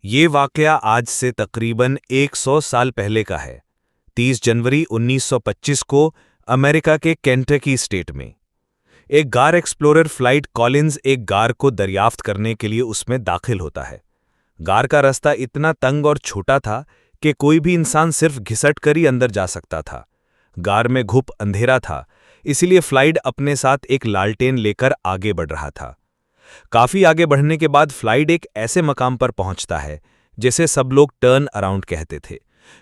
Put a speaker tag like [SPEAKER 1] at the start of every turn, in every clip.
[SPEAKER 1] ये वाकया आज से तकरीबन 100 साल पहले का है। 30 जनवरी 1925 को अमेरिका के केंटकी स्टेट में एक गार एक्सप्लोरर फ्लाइट कॉलिंस एक गार को दरियाफ्त करने के लिए उसमें दाखिल होता है। गार का रास्ता इतना तंग और छोटा था कि कोई भी इंसान सिर्फ घिसट कर ही अंदर जा सकता था। गार में घुप अंधेरा था, इसलिए फ्लाइट अपने साथ एक लालटेन लेकर आगे बढ़ रहा था। काफी आगे बढ़ने के बाद फ्लाइट एक ऐसे मकाम पर पहुंचता है जिसे सब लोग टर्न अराउंड कहते थे,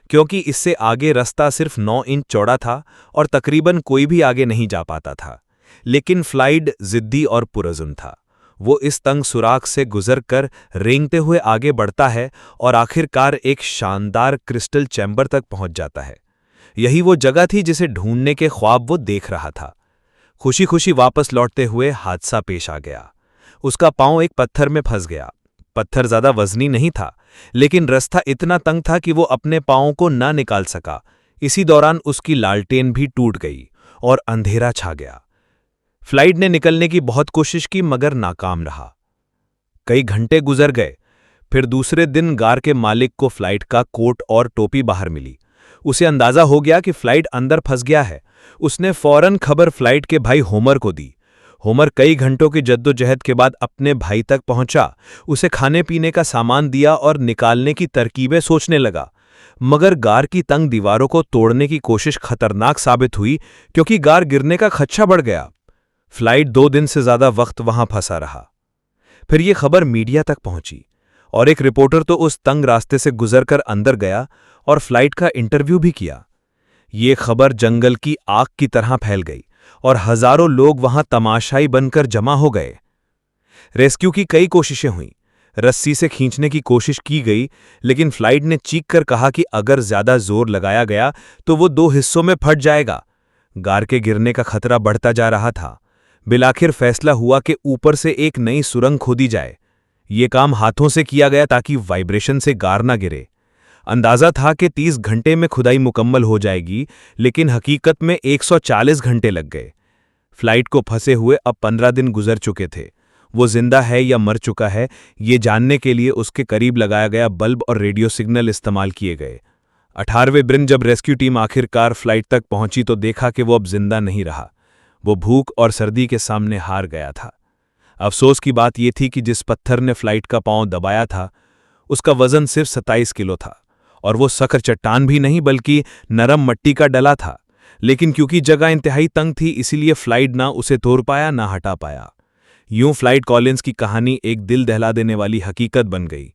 [SPEAKER 1] क्योंकि इससे आगे रास्ता सिर्फ 9 इंच चौड़ा था और तकरीबन कोई भी आगे नहीं जा पाता था। लेकिन फ्लाइट जिद्दी और पुरज़ुन था। वो इस तंग सुराख से गुजरकर रेंगते हुए आगे बढ़ता है और आखिरकार एक शानदार क्रिस्टल चैम्बर तक पहुंच जाता है। यही वो जगह थी जिसे ढूंढने के ख्वाब वो देख रहा था। खुशी खुशी वापस लौटते हुए हादसा पेश आ गया। उसका पांव एक पत्थर में फंस गया। पत्थर ज्यादा वजनी नहीं था, लेकिन रास्ता इतना तंग था कि वो अपने पांवों को ना निकाल सका। इसी दौरान उसकी लालटेन भी टूट गई और अंधेरा छा गया। फ्लाइट ने निकलने की बहुत कोशिश की, मगर नाकाम रहा। कई घंटे गुजर गए। फिर दूसरे दिन गार के मालिक को फ्लाइट का कोट और टोपी बाहर मिली। उसे अंदाजा हो गया कि फ्लाइट अंदर फंस गया है। उसने फौरन खबर फ्लाइट के भाई होमर को दी। होमर कई घंटों की जद्दोजहद के बाद अपने भाई तक पहुंचा, उसे खाने पीने का सामान दिया और निकालने की तरकीबें सोचने लगा। मगर गार की तंग दीवारों को तोड़ने की कोशिश खतरनाक साबित हुई, क्योंकि गार गिरने का खदशा बढ़ गया। फ्लाइट 2 दिन से ज्यादा वक्त वहां फंसा रहा। फिर यह खबर मीडिया तक पहुंची और एक रिपोर्टर तो उस तंग रास्ते से गुजरकर अंदर गया और फ्लाइट का इंटरव्यू भी किया। ये खबर जंगल की आग की तरह फैल गई और हजारों लोग वहां तमाशाई बनकर जमा हो गए। रेस्क्यू की कई कोशिशें हुईं। रस्सी से खींचने की कोशिश की गई, लेकिन फ्लाइट ने चीख कर कहा कि अगर ज्यादा जोर लगाया गया तो वो 2 हिस्सों में फट जाएगा। गार के गिरने का खतरा बढ़ता जा रहा था। बिलाखिर फैसला हुआ कि ऊपर से एक नई सुरंग खोदी जाए। ये काम हाथों से किया गया ताकि वाइब्रेशन से गार ना गिरे। अंदाजा था कि 30 घंटे में खुदाई मुकम्मल हो जाएगी, लेकिन हकीकत में 140 घंटे लग गए। फ्लाइट को फंसे हुए अब 15 दिन गुजर चुके थे। वो जिंदा है या मर चुका है, ये जानने के लिए उसके करीब लगाया गया बल्ब और रेडियो सिग्नल इस्तेमाल किए गए। 18वें दिन जब रेस्क्यू टीम आखिरकार फ्लाइट तक पहुंची तो देखा कि वो अब जिंदा नहीं रहा। वो भूख और सर्दी के सामने हार गया था। अफसोस की बात यह थी कि जिस पत्थर ने फ्लाइट का पांव दबाया था, उसका वजन सिर्फ 27 किलो था, और वो सख्त चट्टान भी नहीं बल्कि नरम मट्टी का डला था। लेकिन क्योंकि जगह इंतहाई तंग थी, इसीलिए फ्लाइट ना उसे तोड़ पाया ना हटा पाया। यूं फ्लाइट कॉलिंस की कहानी एक दिल दहला देने वाली हकीकत बन गई।